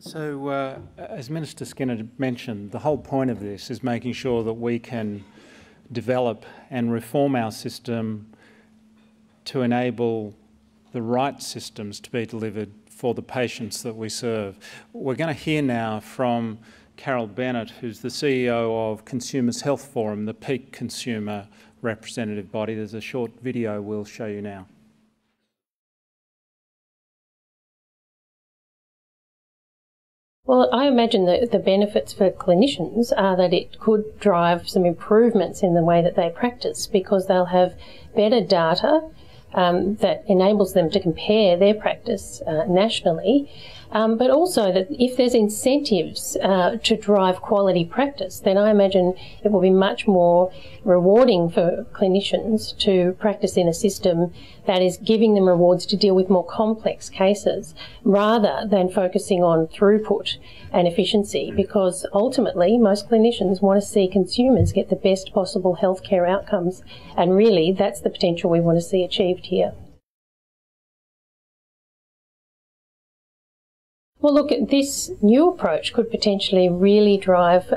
So, as Minister Skinner mentioned, the whole point of this is making sure that we can develop and reform our system to enable the right systems to be delivered for the patients that we serve. We're going to hear now from Carol Bennett, who's the CEO of Consumers Health Forum, the peak consumer representative body. There's a short video we'll show you now. Well, I imagine that the benefits for clinicians are that it could drive some improvements in the way that they practice, because they'll have better data that enables them to compare their practice nationally, but also that if there's incentives to drive quality practice, then I imagine it will be much more rewarding for clinicians to practice in a system that is giving them rewards to deal with more complex cases, rather than focusing on throughput and efficiency, because ultimately most clinicians want to see consumers get the best possible healthcare outcomes, and really that's the potential we want to see achieved here. Well, look, this new approach could potentially really drive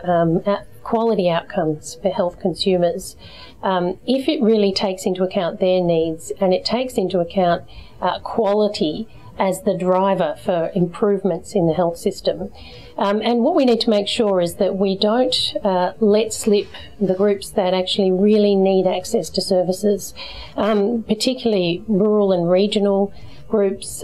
quality outcomes for health consumers if it really takes into account their needs, and it takes into account quality as the driver for improvements in the health system. And what we need to make sure is that we don't let slip the groups that actually really need access to services, particularly rural and regional groups,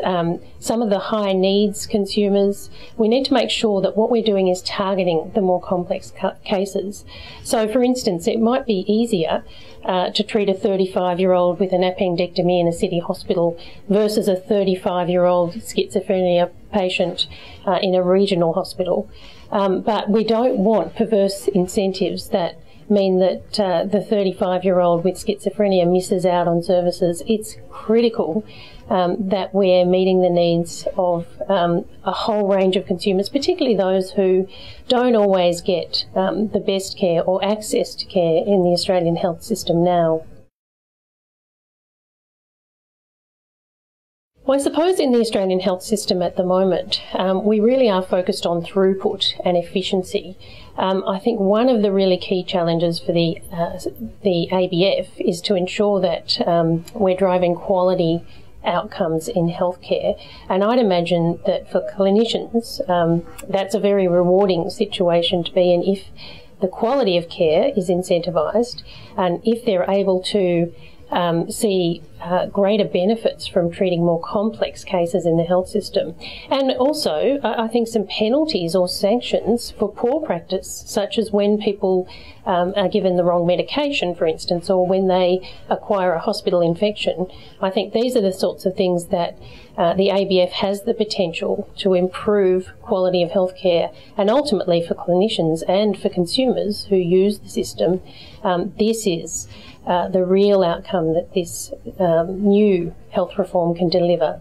some of the high needs consumers. We need to make sure that what we're doing is targeting the more complex cases. So, for instance, it might be easier to treat a 35-year-old with an appendectomy in a city hospital versus a 35-year-old schizophrenia patient in a regional hospital. But we don't want perverse incentives that mean that the 35-year-old with schizophrenia misses out on services. It's critical that we're meeting the needs of a whole range of consumers, particularly those who don't always get the best care or access to care in the Australian health system now. Well, I suppose in the Australian health system at the moment, we really are focused on throughput and efficiency. I think one of the really key challenges for the ABF is to ensure that we're driving quality outcomes in healthcare, and I'd imagine that for clinicians that's a very rewarding situation to be in if the quality of care is incentivised, and if they're able to see greater benefits from treating more complex cases in the health system. And also, I think some penalties or sanctions for poor practice, such as when people are given the wrong medication, for instance, or when they acquire a hospital infection. I think these are the sorts of things that the ABF has the potential to improve quality of healthcare, and ultimately for clinicians and for consumers who use the system. This is the real outcome that this new health reform can deliver.